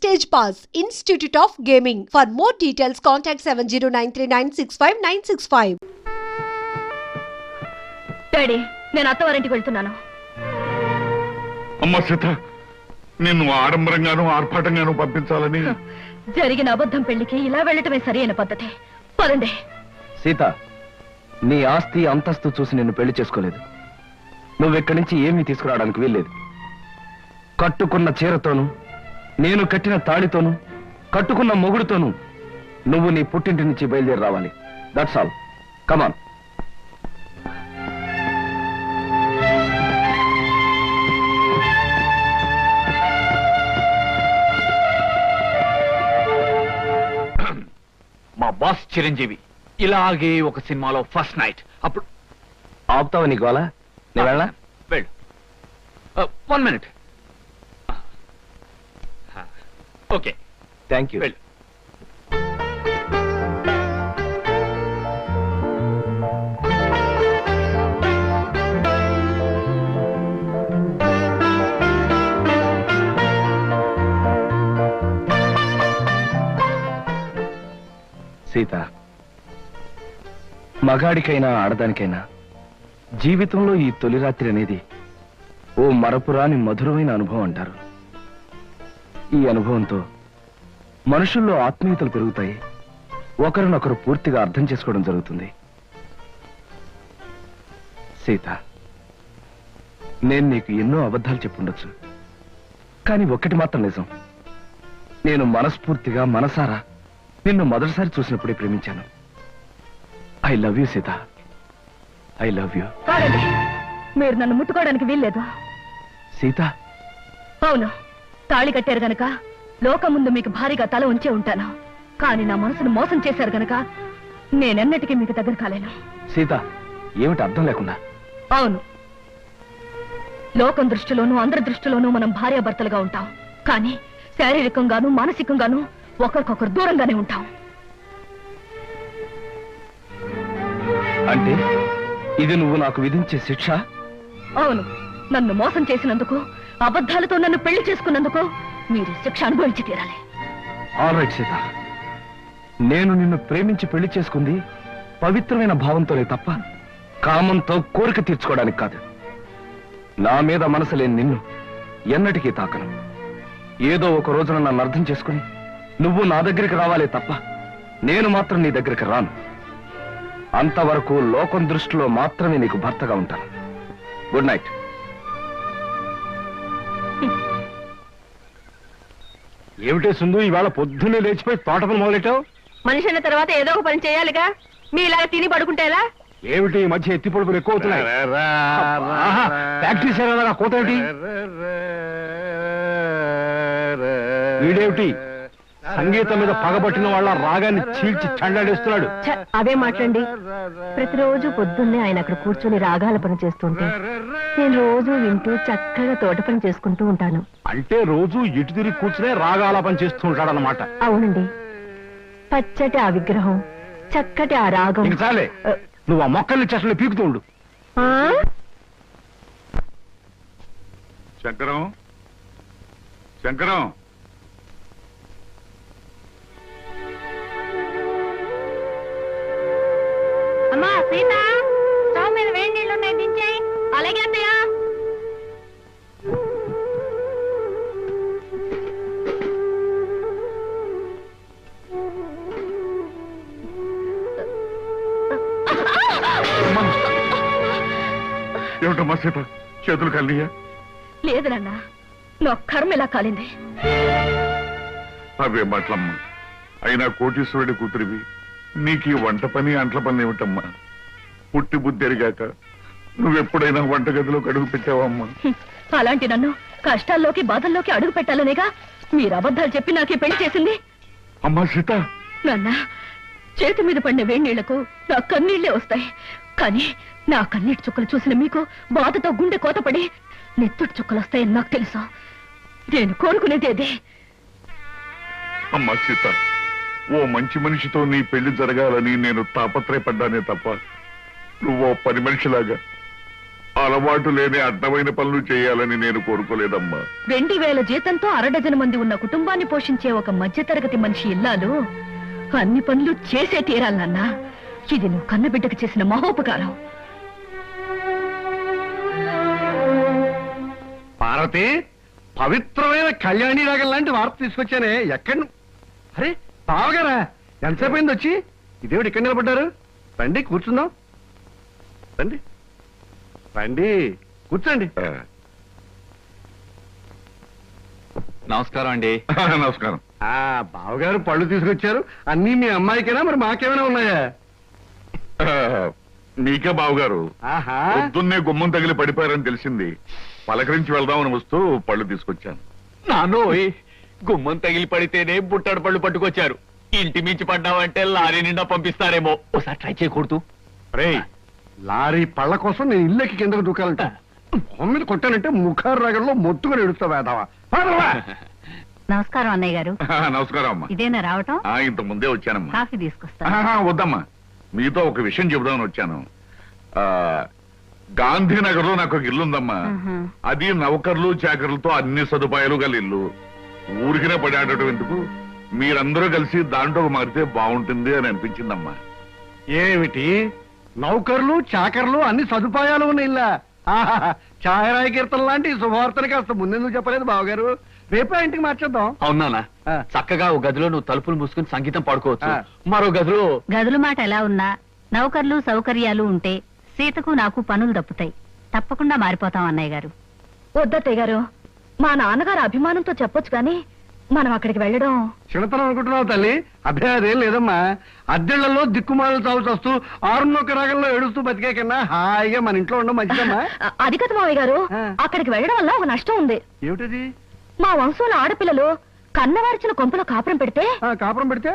Stage Pass, Institute of Gaming. For more details, contact 7093965965. Daddy, నేను అత్తవారింటికి వెళ్తున్నాను. అమ్మ సీత, నిన్ను ఆడంబరంగానూ ఆర్భాటంగానూ పంపించాలని జరిగిన అబద్ధం పెళ్లికి ఇలా వెళ్ళటమే సరైన పద్ధతి. పదండి. సీత, నీ ఆస్తి అంతస్తు చూసి నిన్ను పెళ్లి చేసుకోలేదు. నువ్వెక్కడి నుంచి ఏమీ తీసుకురావడానికి వీల్లేదు. కట్టుకున్న చీరతోనూ, నేను కట్టిన తాళితోనూ, కట్టుకున్న మొగుడుతోనూ నువ్వు నీ పుట్టింటి నుంచి బయలుదేరి రావాలి. That's all. కమాన్. మా బాస్ చిరంజీవి ఇలాగే ఒక సినిమాలో ఫస్ట్ నైట్. అప్పుడు ఆపుతావా నీ గోలా? నేను వెళ్ళా? వెళ్ళు. 1 minute. Okay, thank you. వెళ్ళు. సీత, మగాడికైనా ఆడదానికైనా జీవితంలో ఈ తొలి రాత్రి అనేది ఓ మరపురాని మధురమైన అనుభవం అంటారు. ఈ అనుభవంతో మనుషుల్లో ఆత్మీయతలు పెరుగుతాయి. ఒకరినొకరు పూర్తిగా అర్థం చేసుకోవడం జరుగుతుంది. సీత, నేను నీకు ఎన్నో అబద్ధాలు చెప్పుండొచ్చు, కానీ ఒక్కటి మాత్రం నిజం. నేను మనస్ఫూర్తిగా మనసారా నిన్ను మొదటిసారి చూసినప్పుడే ప్రేమించాను. I love you Sita, I love you. మీరు నన్ను ముట్టుకోవడానికి వీల్లేదు. సీత, అవును, తాళి కట్టారు గనక లోకం ముందు మీకు భారీగా తల ఉంచే ఉంటాను. కానీ నా మనసును మోసం చేశారు గనక నేనెన్నటికీ మీకు దగ్గర కాలేను. సీత, ఏమిటి అర్థం లేకుండా? అవును, లోకం దృష్టిలోనూ అందరి దృష్టిలోనూ మనం భార్యాభర్తలుగా ఉంటాం. కానీ శారీరకంగానూ మానసికంగానూ ఒకరికొకరు దూరంగానే ఉంటాం. అంటే ఇది నువ్వు నాకు విధించే శిక్ష? అవును, నన్ను మోసం చేసినందుకు, అబద్ధాలతో నన్ను పెళ్లి చేసుకున్నందుకు మీరు శిక్ష అనుభవించి తీరాలి. ఆల్ రైట్ సీత, నేను నిన్ను ప్రేమించి పెళ్లి చేసుకుంది పవిత్రమైన భావంతోనే తప్ప కామంతో కోరిక తీర్చుకోవడానికి కాదు. నా మీద మనసు లేని నిన్ను ఎన్నటికీ తాకను. ఏదో ఒక రోజున నన్ను అర్థం చేసుకుని నువ్వు నా దగ్గరికి రావాలే తప్ప నేను మాత్రం నీ దగ్గరికి రాను. అంతవరకు లోకం దృష్టిలో మాత్రమే నీకు భర్తగా ఉంటాను. Good night. ఏమిటే సుందు, ఈవేళ పొద్దున్నే లేచిపోయి తోట పని మొదలెట్టావు? మనిషి అన్న తర్వాత ఏదో ఒక పని చేయాలిగా. మీ ఇలాగ తిని పడుకుంటేలా? ఏమిటి ఈ మధ్య ఎత్తి పొడుపులు ఎక్కువ అవుతున్నాయి? ప్రాక్టీస్ అయ్యేలాగా కోత ఏమిటి? వీడేమిటి సంగీతం మీద పగబట్టిన వాళ్ళ రాగాన్ని చీల్చి చండాడేస్తున్నాడు? అదే మాట్లాడండి. ప్రతిరోజు పొద్దున్నే ఆయన అక్కడ కూర్చొని రాగాల పని చేస్తుంటే నేను రోజు వింటూ చక్కగా తోట పని చేసుకుంటూ ఉంటాను. అంటే రోజు ఇటు తిరిగి కూర్చునే రాగాల పని చేస్తూ ఉంటాడన్నమాట. అవునండి, పచ్చటి ఆ విగ్రహం, చక్కటి ఆ రాగం. ఇంక చాలే, నువ్వు ఆ మొక్కల్ని చెట్లు పీకుతూ ఉండు. శంకరం, శంకరం, అమ్మా సీత, స్టవ్ మీద వేడి నీళ్ళు ఉన్నాయి, దించేయి. అలాగే అత్తయ్య. ఏమిటమ్మా సీత, చేతులు కలియా? లేదు నాన్న, నా కర్మ ఇలా కాలింది. అవే మాటలమ్మా. అయినా కోటీశ్వరుడి కూతురివి, నీకు ఈ వంట పని అంట్ల పని ఏమిటమ్మా? పుట్టి బుద్ధి ఎరిగాక నువ్వెప్పుడైనా వంటగదిలో అడుగు పెట్టావమ్మా? అలాంటి నన్ను కష్టాల్లోకి బాధల్లోకి అడుగు పెట్టాలనేగా మీరు అబద్ధాలు చెప్పి నాకే పెళ్లి చేసింది. అమ్మా సీత, నాన్న, చేతి మీద పడిన వేడి నీళ్లకు నా కన్నీళ్లే వస్తాయి. కానీ నా కన్నీటి చుక్కలు చూసిన మీకు బాధతో గుండె కోతపడి నెత్తుటి చుక్కలు వస్తాయని నాకు తెలుసా. నేను కోరుకునేది అదే. అమ్మా సీత, ఓ మంచి మనిషితో నీ పెళ్లి జరగాలని నేను తాపత్రయపడ్డానే తప్ప నువ్వో పని మనిషిలాగా ఆ అలవాటు లేని అడ్డమైన పనులు చేయాలని నేను కోరుకోలేదమ్మా. 2000 జీతంతో 6 మంది ఉన్న కుటుంబాన్ని పోషించే ఒక మధ్యతరగతి మనిషి ఇల్లాలు అన్ని పనులు చేసే తీరాలన్నా. ఇది నువ్వు కన్నబిడ్డకు చేసిన మహోపకారం. పార్వతి, పవిత్రమైన కళ్యాణి రాగం లాంటి వార్త తీసుకొచ్చానే. ఎక్కడ అరే బావగారా, ఎంతసేపు అయింది వచ్చి? ఇదేమిటి ఇక్కడ నిలబడ్డారు? రండి కూర్చుందాం. రండి రండి కూర్చోండి. నమస్కారం అండి. నమస్కారం. బావగారు పళ్ళు తీసుకొచ్చారు. అన్నీ మీ అమ్మాయికేనా, మరి మాకేమైనా ఉన్నాయా? మీకే బావగారు. ఆహా, పొద్దున్నే గుమ్మం తగిలి పడిపోయారని తెలిసింది. పలకరించి వెళ్దామని వస్తూ పళ్ళు తీసుకొచ్చాను. నానోయ్, గుమ్మం తగిలి పడితేనే బుట్టడు పళ్ళు పట్టుకొచ్చారు. ఇంటి మించి పడ్డావంటే లారీ నిండా పంపిస్తారేమో. ఒకసారి ట్రై చేయకూడదు. రేయ్, లారీ పళ్ళ కోసం నేను ఇల్లెక్కి కిందకు దూకాలంట. మొహం మీద కొట్టానంటే ముఖారు రగంలో మొత్తుగా ఎడుస్తా వేదావా. నమస్కారం అన్నయ్య గారు. నమస్కారం అమ్మా. ఇదేనా రావటం? ఇంత ముందే వచ్చానమ్మా. కాఫీ తీసుకొస్తా. వద్దమ్మా, మీతో ఒక విషయం చెబుదామని వచ్చాను. గాంధీనగర్ లో నాకు ఒక ఇల్లు ఉందమ్మా. అది నౌకర్లు చాకర్లతో అన్ని సదుపాయాలు గల ఇల్లు. ఊరికినే పడాడటం ఎందుకు, మీరందరూ కలిసి దాంట్లో మారితే బాగుంటుంది అని అనిపించిందమ్మా. ఏమిటి, నౌకర్లు చాకర్లు అన్ని సదుపాయాలు ఉన్న ఇల్లా? ఛాయరాయ కీర్తన లాంటి శుభవార్తని కాస్త ముందెందుకు చెప్పలేదు బావగారు? రేపే ఇంటికి మార్చేద్దాం. అవునా? చక్కగా ఒక గదిలో నువ్వు తలుపులు మూసుకుని సంగీతం పాడుకోవచ్చు. మరో గదిలో గదుల మాట ఎలా ఉన్నా నౌకర్లు సౌకర్యాలు ఉంటే సీతకు నాకు పనులు తప్పుతాయి. తప్పకుండా మారిపోతాం అన్నయ్య గారు. వద్దత్తయ్య గారు, మా నాన్నగారు అభిమానంతో చెప్పొచ్చు కానీ మనం అక్కడికి వెళ్ళడం చిన్నతనం అనుకుంటున్నావు తల్లి. అదేం లేదమ్మా. అద్దెళ్లలో దిక్కుమాలు చావు చస్తూ 6 రాగంలో ఏడుస్తూ బతికే కన్నా హాయిగా మన ఇంట్లో ఉండడం మంచిదమ్మా. అది కదా మావయ్య గారు, అక్కడికి వెళ్ళడం వల్ల ఒక నష్టం ఉంది. ఏమిటది? మా వంశంలో ఆడపిల్లలు కన్నవారిచిన కొంపలో కాపురం పెడితే కాపురం పెడితే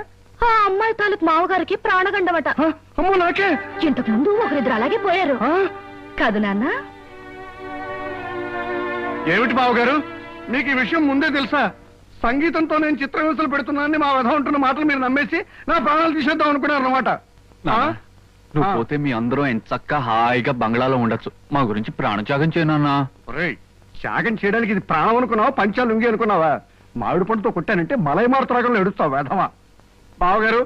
ఆ అమ్మాయి తాలూకు మావగారికి ప్రాణగండమట. అమ్మో నాకే. ఇంతకు ముందు ఒకరిద్దరు అలాగే పోయారు కాదు నాన్న? ఏమిటి బావగారు, మీకు ఈ విషయం ముందే తెలుసా? సంగీతంతో నేను చిత్రహింసలు పెడుతున్నానని మా వధ ఉంటున్న మాటలు మీరు నమ్మేసి నా ప్రాణాలు తీసేద్దాం అనుకున్నారు అన్నమాట. నువ్వు పోతే మీ అందరూ ఎంత చక్కగా హాయిగా బంగ్లాలో ఉండొచ్చు. మా గురించి ప్రాణత్యాగం చేయనన్నా. త్యాగం చేయడానికి ఇది ప్రాణం అనుకున్నావా, పంచాలు ఉంగి అనుకున్నావా? మామిడి పండుతో కొట్టానంటే మలైమారుత రాగంలో ఎడుస్తావు వేధవా. బావగారు,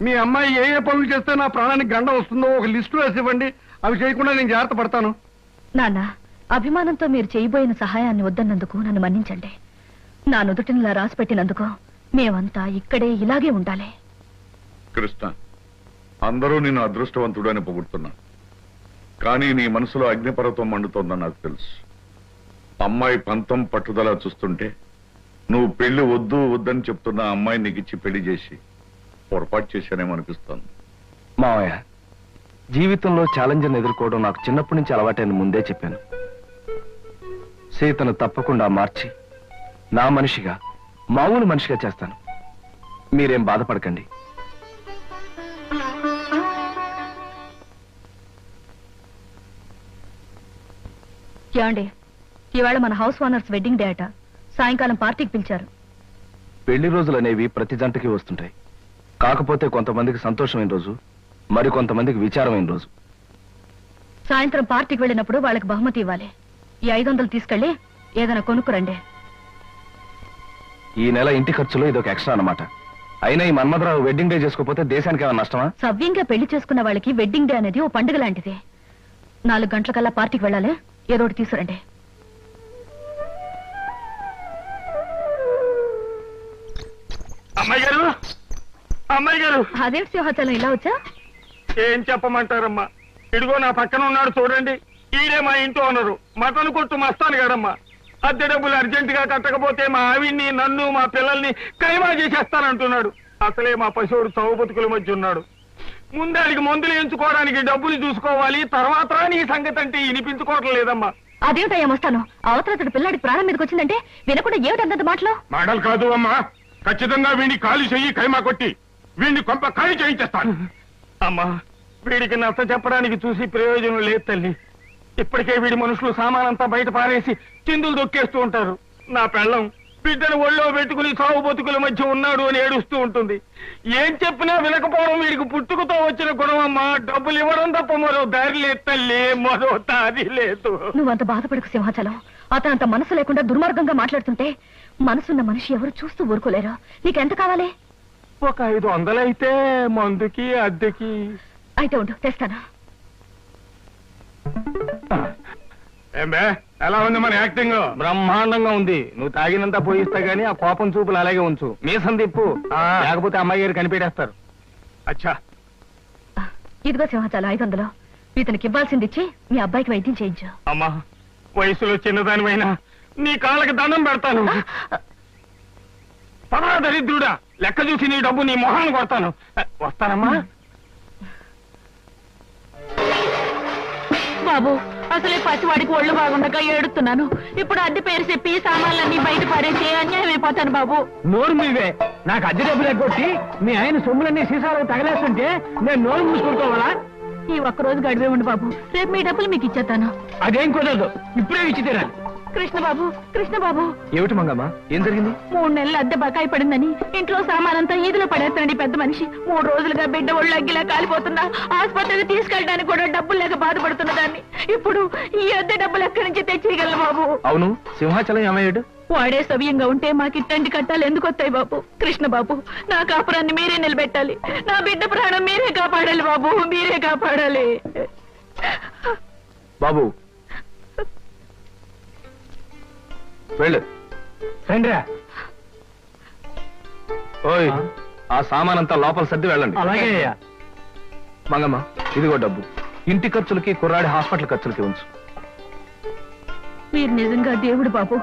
మీ అమ్మాయి ఏ ఏ పనులు చేస్తే నా ప్రాణానికి గండ వస్తుందో ఒక లిస్టు వేసి ఇవ్వండి. అవి చేయకుండా నేను జాగ్రత్త పడతాను. నాన్న, అభిమానంతో మీరు చేయబోయిన సహాయాన్ని వద్దన్నందుకు నన్ను మన్నించండి. నా నుదుటినిలా రాసి పెట్టినందుకు మేమంతా ఇక్కడే ఇలాగే ఉండాలి. కృష్ణ, అందరూ నిన్ను అదృష్టవంతుడు అని పొగుడుతున్నా, కానీ నీ మనసులో అగ్నిపర్వతం మండుతోందని నాకు తెలుసు. అమ్మాయి పంతం పట్టుదల చూస్తుంటే నువ్వు పెళ్లి వద్దు వద్దని చెప్తున్న అమ్మాయి నీకు ఇచ్చి పెళ్లి చేసి పొరపాటు చేశానేమో అనిపిస్తోంది. మావయ్య, జీవితంలో ఛాలెంజ్ని ఎదుర్కోవడం నాకు చిన్నప్పటి నుంచి అలవాటైన ముందే చెప్పాను. సీతను తప్పకుండా మార్చి నా మనిషిగా, మామూలు మనిషిగా చేస్తాను. మీరేం బాధపడకండి. ఏమండి, ఇవాళ మన హౌస్ ఓనర్స్ వెడ్డింగ్ డే అట. సాయంకాలం పార్టీకి పిలిచారు. పెళ్లి రోజులు అనేవి ప్రతి జంటకి వస్తుంటాయి. కాకపోతే కొంతమందికి సంతోషమైన రోజు, మరి కొంతమందికి విచారమైన రోజు. సాయంత్రం పార్టీకి వెళ్ళినప్పుడు వాళ్ళకి బహుమతి ఇవ్వాలి. ఈ 500 తీసుకెళ్లి ఏదైనా కొనుక్కురండి. ఈ నెల ఇంటి ఖర్చులో ఇదొక ఎక్స్ట్రా అన్నమాట. అయినా ఈ మన్మధరావు వెడ్డింగ్ డే చేసుకోకపోతే దేశానికి ఏమైనా నష్టమా? సవ్యంగా పెళ్లి చేసుకున్న వాళ్ళకి వెడ్డింగ్ డే అనేది ఓ పండుగ లాంటిది. 4 గంటలకల్లా పార్టీకి వెళ్ళాలి. ఏదో ఒకటి తీసుకురండి. అమ్మాయి గారు, అమ్మాయి గారు. అదేంటి సింహాచలం ఇలా వచ్చా? ఏం చెప్పమంటారమ్మా, ఇదిగో నా పక్కన ఉన్నాడు చూడండి. ఈడే మా ఇంట్లో ఉన్నారు, మటన్ కొట్టు మస్తాను గారమ్మా. అద్దె డబ్బులు అర్జెంట్ గా కట్టకపోతే మా ఆవిడ్ని, నన్ను, మా పిల్లల్ని కైమా చేసేస్తానంటున్నాడు. అసలే మా పశువుడు చౌ బతుకుల మధ్య ఉన్నాడు. ముందాడికి మందులు ఎంచుకోవడానికి డబ్బులు చూసుకోవాలి, తర్వాత నీ సంగతి అంటే వినిపించుకోవటం లేదమ్మా. అదేమిటయ్యా వస్తాను. అవతల పిల్లాడికి ప్రాణం మీదకి వచ్చిందంటే వినకుండా ఏమిటంత మాటలు? మాటలు కాదు అమ్మా, ఖచ్చితంగా వీడిని ఖాళీ చెయ్యి, కైమా కొట్టి వీడిని కొంప ఖాళీ చేయించేస్తాను. అమ్మా, వీడికి నచ్చ చెప్పడానికి చూసి ప్రయోజనం లేదు తల్లి. ఇప్పటికే వీడి మనుషులు సామానంతా బయట పారేసి చిందులు దొక్కేస్తూ ఉంటారు. నా పెళ్ళం బిడ్డను ఒళ్ళో పెట్టుకుని సాగు బతుకుల మధ్య ఉన్నాడు అని ఏడుస్తూ ఉంటుంది. ఏం చెప్పినా వినకపోవడం వీడికి పుట్టుకతో వచ్చిన గుణమమ్మా. డబ్బులు ఇవ్వడం తప్ప మరో దారి లేదు తల్లి, మరో దారి లేదు. నువ్వంత బాధపడకు సింహాచలం. అతను అంత మనసు లేకుండా దుర్మార్గంగా మాట్లాడుతుంటే మనసున్న మనిషి ఎవరు చూస్తూ ఊరుకోలేరు. నీకెంత కావాలి? ఒక 500 అయితే మందుకి అద్దెకి. అయితే ఉండు, తెస్తాను. ఏమే ఎలా ఉంది మన యాక్టింగ్? బ్రహ్మాండంగా ఉంది. నువ్వు తాగినంత పోయిస్తా గానీ ఆ కోపం చూపులు అలాగే ఉంచు. మీసం తిప్పు, లేకపోతే అమ్మాయి గారు కనిపెట్టేస్తారు. అచ్చా ఇదిగో సింహాచలం 500. ఇతనికి ఇవ్వాల్సింది ఇచ్చి మీ అబ్బాయికి వైద్యం చేయించు. అమ్మా, వయసులో చిన్నదానివైనా నీ కాళ్ళకి దండం పెడతాను. పదరా దరిద్రుడా, లెక్క చూసి నీ డబ్బు నీ మొహాన్ని కొడతాను. వస్తానమ్మా. బాబు, అసలే పసివాడికి ఒళ్ళు బాగుండగా ఏడుతున్నాను. ఇప్పుడు అద్దె పేరు చెప్పి సామాన్లన్నీ బయట పారేసి అన్యాయం అయిపోతాను బాబు. నోరు మీవే. నాకు అద్దె డబ్బులు ఎగ్గొట్టి మీ ఆయన సొమ్ములన్నీ సీసాలకు తగలేస్తుంటే నేను నోరు మూసుకుంటావాలా? ఈ ఒక్కరోజు గడివే ఉండు బాబు, రేపు మీ డబ్బులు మీకు ఇచ్చేస్తాను. అదేం కుదరదు, ఇప్పుడే ఇచ్చి తీరాలి. కృష్ణబాబు, కృష్ణబాబు. ఏమిటి మంగమ్మ, ఏం జరిగింది? 3 నెలలు అద్దె బకాయి పడిందని ఇంట్లో సామానంతా ఈదులో పడేస్తానండి పెద్ద మనిషి. 3 రోజులుగా బిడ్డ ఒళ్ళు అగ్గిలా కాలిపోతున్నా ఆసుపత్రికి తీసుకెళ్ళడానికి కూడా డబ్బులు లేక బాధపడుతున్న దాన్ని. ఇప్పుడు ఈ అద్దె డబ్బులు ఎక్కడి నుంచి తెచ్చేయగలను బాబు? అవును, సింహాచలం ఏమయ్యాడు? వాడే సవ్యంగా ఉంటే మాకు ఇట్టండి కట్టాలి ఎందుకు వస్తాయి బాబు? కృష్ణబాబు, నా కాపురాన్ని మీరే నిలబెట్టాలి. నా బిడ్డ ప్రాణం మీరే కాపాడాలి బాబు, మీరే కాపాడాలి. బాబు వెళ్ళు. రండిరా. ఓయ్, ఆ సామానంతా లోపల సర్ది వెళ్ళండి. అలాగే అయ్యా. మంగమ్మ, ఇదిగో డబ్బు. ఇంటి ఖర్చులకి, కుర్రాడి హాస్పిటల్ ఖర్చులకి ఉంచు. మీరు నిజంగా దేవుడు బాబు.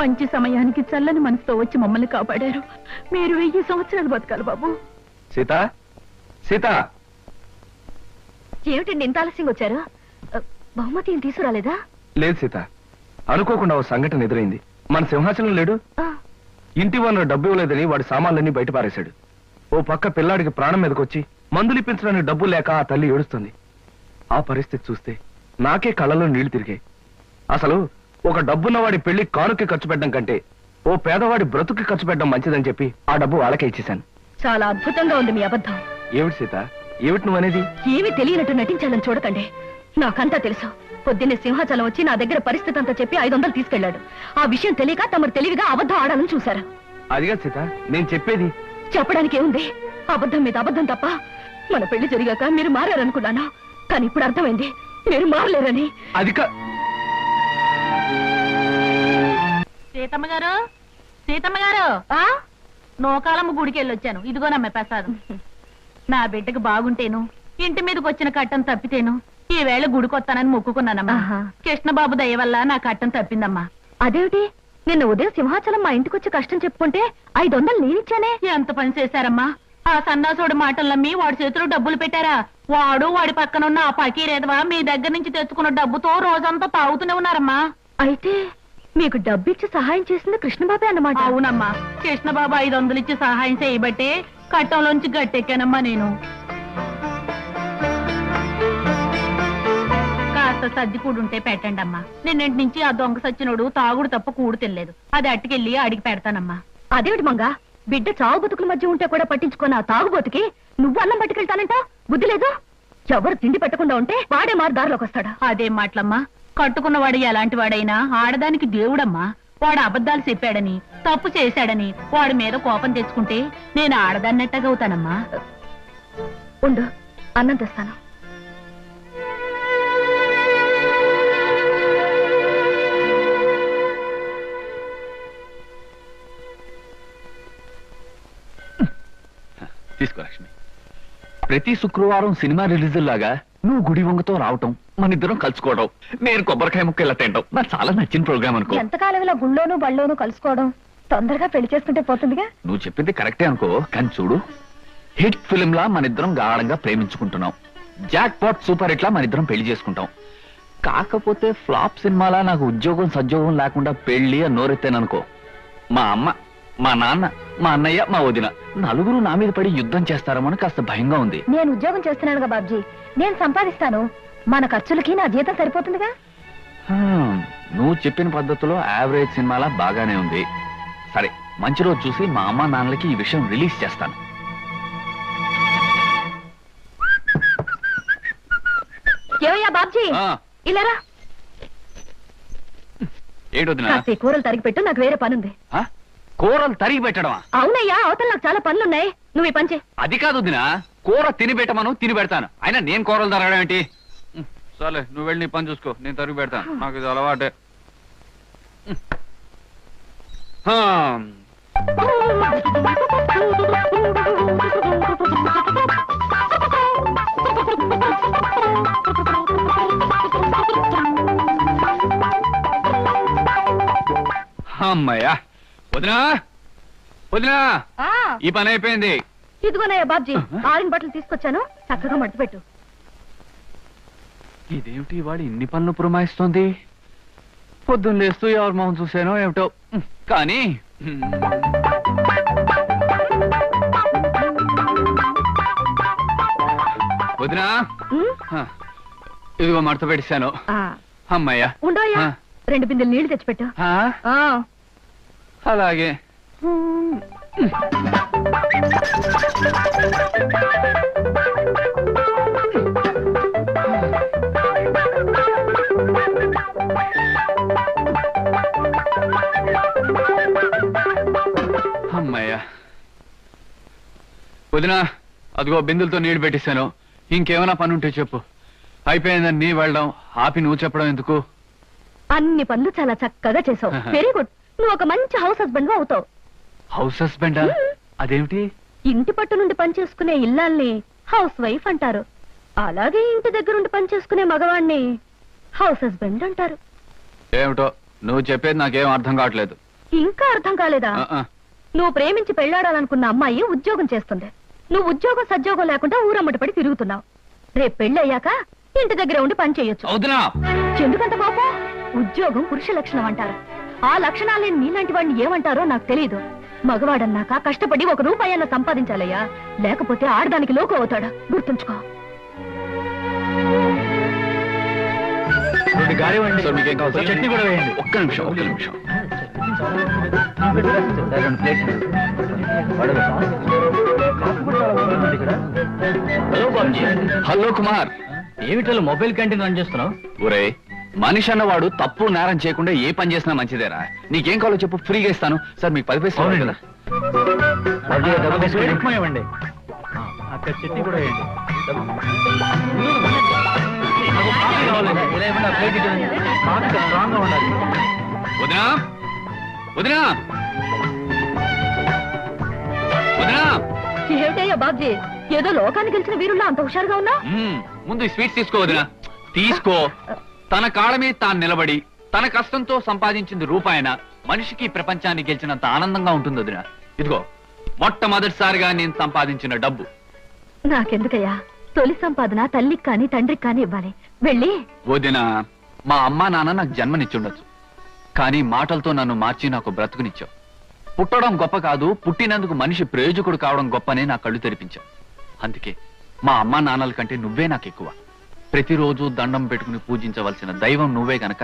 మంచి సమయానికి చల్లని మనసుతో వచ్చి మమ్మల్ని కాపాడారు. మీరు 1000 సంవత్సరాలు బతకాలి బాబు. సీత, సీత. ఏమిటండి ఇంత ఆలస్యంగా వచ్చారు? బహుమతి ఏం తీసుకురాలేదా? లేదు సీత, అనుకోకుండా ఓ సంఘటన ఎదురైంది. మన సింహాచలం లేడు, ఇంటి ఓనర్ డబ్బు ఇవ్వలేదని వాడి సామాన్లన్నీ బయట పారేశాడు. ఓ పక్క పిల్లాడికి ప్రాణం మీదకొచ్చి మందులు ఇప్పించడానికి డబ్బు లేక ఆ తల్లి ఏడుస్తుంది. ఆ పరిస్థితి చూస్తే నాకే కళ్ళలో నీళ్లు తిరిగాయి. అసలు ఒక డబ్బున్న వాడి పెళ్లి కానుకి ఖర్చు పెట్టడం కంటే ఓ పేదవాడి బ్రతుకి ఖర్చు పెట్టడం మంచిదని చెప్పి ఆ డబ్బు వాళ్ళకే ఇచ్చేశాను. చాలా అద్భుతంగా ఉంది మీ అబద్ధం. ఏమిటి సీత, ఏమిటి నువ్వనేది? ఏమీ తెలియనట్టు నటించాలని చూడకండి. నాకంతా తెలుసు. పొద్దున్నే సింహాచలం వచ్చి నా దగ్గర పరిస్థితి అంతా చెప్పి 500 తీసుకెళ్లాడు. ఆ విషయం తెలియక తమరు తెలివిగా అబద్ధం ఆడాలని చూశారు. అదిగా సీత నేను చెప్పేది. చెప్పడానికి ఏముంది? అబద్ధం మీద అబద్ధం తప్ప. మన పెళ్లి జరిగాక మీరు మారారనుకున్నాను, కానీ ఇప్పుడు అర్థమైంది మీరు మారలేరని. అదిక సీతమ్మ గారు, సీతమ్మ గారు, నోకాలమ్మ గుడికి వెళ్ళొచ్చాను. ఇదిగోనమ్మ ప్రసాదం. నా బిడ్డకు బాగుంటేను, ఇంటి మీదకి వచ్చిన కట్టం తప్పితేను ఈ వేళ గుడికొత్తానని మొక్కుకున్నానమ్మా. కృష్ణబాబు దయ వల్ల నా కట్టం తప్పిందమ్మా. అదేమిటి, నిన్న ఉదయం సింహాచలం మా ఇంటికొచ్చి కష్టం చెప్పుకుంటే 500 నేనిచ్చానే. ఎంత పని చేశారమ్మా? ఆ సన్నాసుడు మాటలు నమ్మి వాడి చేతిలో డబ్బులు పెట్టారా? వాడు వాడి పక్కనున్న ఆ పకీరేదవా మీ దగ్గర నుంచి తెచ్చుకున్న డబ్బుతో రోజంతా తాగుతూనే ఉన్నారమ్మా. అయితే మీకు డబ్బిచ్చి సహాయం చేసింది కృష్ణబాబే అన్నమాట? అవునమ్మా, కృష్ణబాబు 500 ఇచ్చి సహాయం చేయబట్టే కట్టంలోంచి గట్టెక్కానమ్మా నేను. కాస్త సర్ది కూడుంటే పెట్టండి అమ్మా. నిన్నటి నుంచి ఆ దొంగ సచ్చినోడు తాగుడు తప్ప కూడు తినలేదు. అది అట్టుకెళ్ళి అడిగి పెడతానమ్మా. అదేమిటి మంగా, బిడ్డ చావు బతుకుల మధ్య ఉంటే కూడా పట్టించుకున్న ఆ తాగుబోతుకి నువ్వు అన్నం పట్టుకెళ్తానంట? బుద్ధి లేదు. ఎవరు తిండి పెట్టకుండా ఉంటే వాడే మారు దారిలోకి వస్తాడా? అదేం మాటలమ్మా, కట్టుకున్నవాడు ఎలాంటి వాడైనా ఆడదానికి దేవుడమ్మా. వాడు అబద్ధాలు చెప్పాడని, తప్పు చేశాడని వాడి మీద కోపం తెచ్చుకుంటే నేను ఆడదాన్నట్టగా అవుతానమ్మా. ఉండు, అన్నం తెస్తాను. తీసుకో లక్ష్మి. ప్రతి శుక్రవారం సినిమా రిలీజ్ లాగా నువ్వు గుడి వంగతో రావటం, మన ఇద్దరం కలుసుకోవడం, నేను కొబ్బరికాయ ముక్క ఇలా తింటాం నాకు చాలా నచ్చిన ప్రోగ్రామ్ అనుకో. ఎంతకాలం ఇలా గుళ్ళోను బళ్ళోను కలుసుకోవడం? తొందరగా పెళ్లి చేసుకుంటే పోతుందిగా. నువ్వు చెప్పింది కరెక్టే అనుకో, కానీ చూడు, హిట్ ఫిలిం లా మన ఇద్దరం గాఢంగా ప్రేమించుకుంటున్నాం. జాక్ పాట్ సూపర్ హిట్ లా మన ఇద్దరం పెళ్లి చేసుకుంటాం. కాకపోతే ఫ్లాప్ సినిమాలా నాకు ఉద్యోగం సద్యోగం లేకుండా పెళ్లి అని నోరెత్తాననుకో, మా అమ్మ, మా నాన్న, మా అన్నయ్య, మా వదిన నలుగురు నా మీద పడి యుద్ధం చేస్తారమని కాస్త భయంగా ఉంది. నేను ఉద్యోగం చేస్తున్నానుగా బాబ్జీ, నేను సంపాదిస్తాను. మన ఖర్చులకి నా జీతం సరిపోతుందిగా. నువ్వు చెప్పిన పద్ధతిలో యావరేజ్ సినిమాలా బాగానే ఉంది. సరే, మంచి రోజు చూసి మా అమ్మ నాన్నలకి ఈ విషయం రిలీజ్ చేస్తాను. ఏమయ్యా బాబ్జీ, ఇలారా. ఏంటొద్దునా? కూరలు తరిగి పెట్టు, నాకు వేరే పనుంది. కూరలు తరిగి పెట్టడమా? అవునయ్యా, అవతల నాకు చాలా పనులున్నాయి. నువ్వు ఈ పని చేయి. అది కాదు వదినా, కూర తిని పెట్టమను, తిని పెడతాను. అయినా నేను కూరలు తరగడం ఏంటి? సరే, నువ్వు వెళ్ళి నీ పని చూసుకో, నేను తరిగి పెడతాను. నాకు ఇది అలవాటే. అమ్మయ్యా, వదినా వదినా, ఈ పని అయిపోయింది. ఇదిగోనయ్యా బాబ్జీ, ఆరిన బట్టలు తీసుకొచ్చాను, చక్కగా మడతపెట్టు. ఇదేమిటి వాడు ఇన్ని పనులు పురమాయిస్తోంది? పొద్దున్న లేస్తూ ఎవరి మొహం చూసానో ఏమిటో. కానీ వదినా, ఇదిగో మడత పెట్టేశాను. అమ్మయ్యా, ఉండోయ్యా, 2 బిందెలు నీళ్లు తెచ్చిపెట్టు. అలాగే. అమ్మయ్యా, వదినా, అదిగో బిందులతో నీళ్లు పెట్టేశాను. ఇంకేమైనా పని ఉంటే చెప్పు. అయిపోయిందని నీ వెళ్ళడం ఆపి నువ్వు చెప్పడం ఎందుకు? అన్ని పనులు చాలా చక్కగా చేసావు. Very good. నువ్వు ఒక మంచి హౌస్ హస్బెండ్ అవుతావు. హౌస్ హస్బెండా? అదేమిటి? ఇంటి పట్టు నుండి పని చేసుకునే ఇల్లాల్ని హౌస్ వైఫ్ అంటారు. అలాగే ఇంటి దగ్గరుండి పని చేసుకునే మగవాణ్ణి హౌస్ హస్బెండ్ అంటారు. ఏమిటో నువ్వు చెప్పేది నాకేం అర్థం కావట్లేదు. ఇంకా అర్థం కాలేదా? నువ్వు ప్రేమించి పెళ్లాడాలనుకున్న అమ్మాయి ఉద్యోగం చేస్తుంది. నువ్వు ఉద్యోగం సద్యోగం లేకుండా ఊరమ్మటి పడి తిరుగుతున్నావు. రేపు పెళ్లి అయ్యాక ఇంటి దగ్గర ఉండి పని చేయొచ్చు. ఎందుకంత కోపం? ఉద్యోగం పురుష లక్షణం అంటారు. ఆ లక్షణాలేని నీలాంటి వాడిని ఏమంటారో నాకు తెలియదు. మగవాడన్నాక కష్టపడి 1 రూపాయి అన్న సంపాదించాలయ్యా, లేకపోతే ఆడదానికి లోకు అవుతాడు. గుర్తుంచుకో. చట్నీ కూడా వేయండి. ఒక్క నిమిషం. హలో కుమార్, ఏమిటో మొబైల్ క్యాంటీన్ రన్ చేస్తున్నావు? ఒరే, మనిషి అన్నవాడు తప్పు నేరం చేయకుండా ఏ పని చేసినా మంచిదేరా. నీకేం కావాలో చెప్పు, ఫ్రీగా ఇస్తాను. సార్ మీకు 10 పైసలు కదా. ఇవ్వండి. అక్కడ చట్నీ కూడా వేయండి. వదినా వదినా వదినా. ఏమిటయ్యా బాబ్జీ, ఏదో లోకానికి గెలిచిన వీరుల్లో అంత హుషారుగా ఉన్నా? ముందు ఈ స్వీట్స్ తీసుకో వదినా, తీసుకో. తన కాళ్ళ మీద తాను నిలబడి తన కష్టంతో సంపాదించింది రూపాయన మనిషికి ప్రపంచాన్ని గెలిచినంత ఆనందంగా ఉంటుంది వదినా. ఇదిగో మొట్టమొదటిసారిగా నేను సంపాదించిన డబ్బు. నాకెందుకయ్యా, తొలి సంపాదన తల్లికి కాని తండ్రికి కాని ఇవ్వాలి. వెళ్ళి. వదినా, మా అమ్మా నాన్న నాకు జన్మనిచ్చుండొచ్చు, కానీ మాటలతో నన్ను మార్చి నాకు బ్రతుకునిచ్చావు. పుట్టడం గొప్ప కాదు, పుట్టినందుకు మనిషి ప్రయోజకుడు కావడం గొప్పనే నా కళ్ళు తెరిపించావు. అందుకే మా అమ్మా నాన్నల కంటే నువ్వే నాకు ఎక్కువ. ప్రతిరోజు దండం పెట్టుకుని పూజించవలసిన దైవం నువ్వే గనక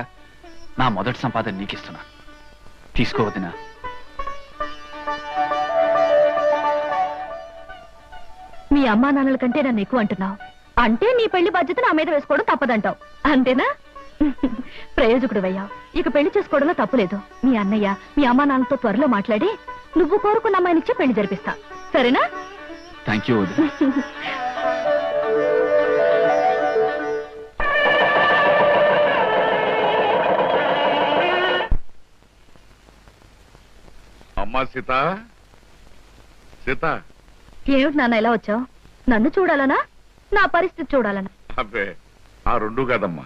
నా మొదటి సంపాదన నీకిస్తున్నా. తీసుకోవద్దునా. మీ అమ్మా నాన్నల కంటే నన్ను ఎక్కువ అంటున్నావు అంటే నీ పెళ్లి బాధ్యత నా మీద వేసుకోవడం తప్పదంటావు, అంతేనా? ప్రయోజకుడు అయ్యావు, ఇక పెళ్లి చేసుకోవడంలో తప్పులేదు. మీ అన్నయ్య మీ అమ్మా నాన్నలతో త్వరలో మాట్లాడి నువ్వు కోరుకున్న అమ్మాయినిచ్చి పెళ్లి జరిపిస్తా, సరేనా? Thank you. అమ్మా సీత, సీత. ఏమిటి నాన్న ఇలా వచ్చావు? నన్ను చూడాలనా నా పరిస్థితి చూడాలనా? అబ్బే, ఆ 2 కాదమ్మా,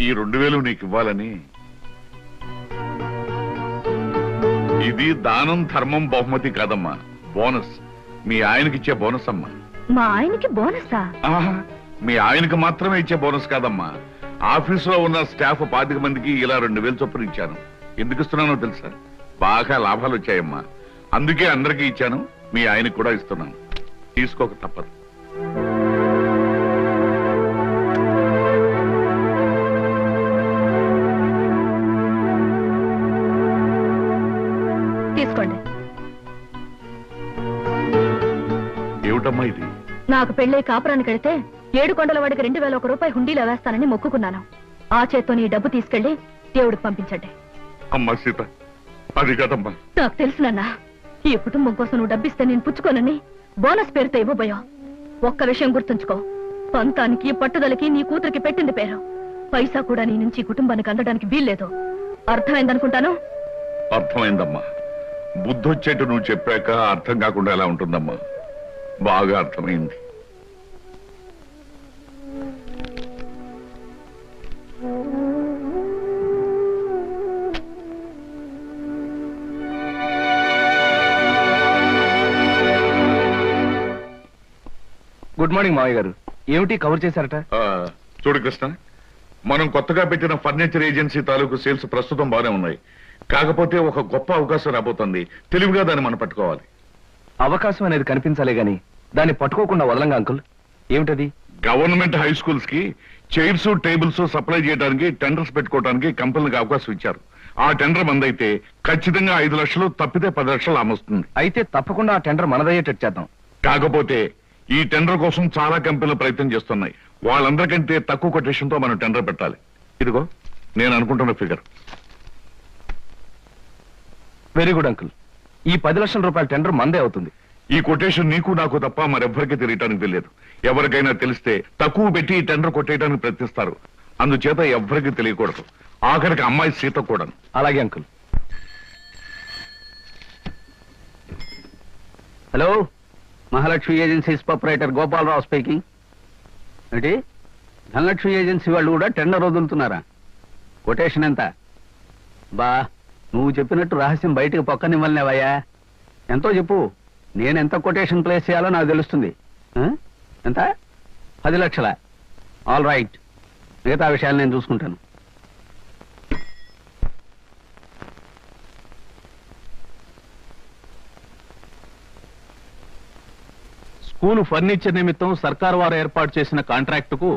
ఈ 2000 నీకు ఇవ్వాలని. ఇది దానం ధర్మం బహుమతి కాదమ్మా, బోనస్. మీ ఆయనకిచ్చే బోనస్ అమ్మా. మా ఆయనకి బోనసా? మీ ఆయనకి మాత్రమే ఇచ్చే బోనస్ కాదమ్మా, ఆఫీసులో ఉన్న స్టాఫ్ 25 మందికి ఇలా 2000 చొప్పున ఇచ్చాను. ఎందుకు ఇస్తున్నానో తెలుసా? బాగా లాభాలు వచ్చాయమ్మా, అందుకే అందరికీ ఇచ్చాను. మీ ఆయనకు కూడా ఇస్తున్నాను, తీసుకోక తప్పదు. తీసుకోండి. ఏమిటమ్మా ఇది? నాకు పెళ్ళై కాపురానికి వెళితే 7 కొండల వాడికి 2001 రూపాయి హుండీలో వేస్తానని మొక్కుకున్నాను. ఆ చేత్తో నీ డబ్బు తీసుకెళ్లి దేవుడికి పంపించండి. అమ్మా సీత, అది కదమ్మా. నాకు తెలుసునన్నా, ఈ కుటుంబం కోసం నువ్వు డబ్బిస్తే నేను పుచ్చుకోనని బోనస్ పేరుతో ఇవ్వబోయా. ఒక్క విషయం గుర్తుంచుకో, పంతానికి పట్టుదలకి నీ కూతురికి పెట్టింది పేరు. పైసా కూడా నీ నుంచి కుటుంబానికి అందడానికి వీల్లేదు. అర్థమైందనుకుంటాను. అర్థమైందమ్మా. బుద్ధొచ్చేట్టు నువ్వు చెప్పాక అర్థం కాకుండా ఎలా ఉంటుందమ్మా? బాగా అర్థమైంది. గుడ్ మార్నింగ్ మావయ్య గారు. ఏమిటి కవర్ చేశారట? చూడు కృష్ణ, మనం కొత్తగా పెట్టిన ఫర్నిచర్ ఏజెన్సీ తాలూకు సేల్స్ ప్రస్తుతం బాగానే ఉన్నాయి. కాకపోతే ఒక గొప్ప అవకాశం రాబోతుంది. తెలివిగా దాన్ని మనం పట్టుకోవాలి. అవకాశం అనేది కనిపించాలే గాని దాన్ని పట్టుకోకుండా వదలంగా అంకుల్. ఏమిటది? గవర్నమెంట్ హై స్కూల్స్ కి చైర్స్ టేబుల్స్ సప్లై చేయడానికి టెండర్స్ పెట్టుకోవడానికి కంపెనీలకు అవకాశం ఇచ్చారు. ఆ టెండర్ మందైతే ఖచ్చితంగా 5 లక్షలు, తప్పితే 10 లక్షలు అమ్మొస్తుంది. అయితే తప్పకుండా ఆ టెండర్ మనదయ్యేటట్టు చేద్దాం. కాకపోతే ఈ టెండర్ కోసం చాలా కంపెనీలు ప్రయత్నం చేస్తున్నాయి. వాళ్ళందరికంటే తక్కువ కొటేషన్ తో మనం టెండర్ పెట్టాలి. ఇదిగో నేను అనుకుంటున్న ఫిగర్. Very good uncle. ఈ 10 లక్షల రూపాయల టెండర్ మందే అవుతుంది. ఈ కొటేషన్ నీకు నాకు తప్ప మరెవ్వరికీ తెలియటానికి తెలియదు. ఎవరికైనా తెలిస్తే తక్కువ పెట్టి ఈ టెండర్ కొట్టేయడానికి ప్రయత్నిస్తారు. అందుచేత ఎవ్వరికీ తెలియకూడదు. ఆఖరికి అమ్మాయి సీత కూడా. అలాగే uncle. Hello, Mahalakshmi agencies proprietor Gopalarao speaking. ఏంటి, ధనలక్ష్మి ఏజెన్సీ వాళ్ళు కూడా టెండర్ వదులుతున్నారా? కొటేషన్ ఎంత? బా, నువ్వు చెప్పినట్టు రహస్యం బయటకు పక్కనివ్వలేవయ్యా. ఎంతో చెప్పు, నేను ఎంత కొటేషన్ ప్లేస్ చేయాలో నాకు తెలుస్తుంది. ఎంత? 10 లక్షల. ఆల్ రైట్, మిగతా విషయాలు నేను చూసుకుంటాను. స్కూలు ఫర్నిచర్ నిమిత్తం సర్కారు వారు ఏర్పాటు చేసిన కాంట్రాక్టుకు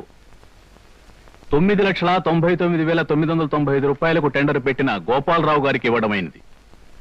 9,99,995 రూపాయలకు టెండర్ పెట్టిన గోపాలరావు గారికి ఇవ్వడమైంది.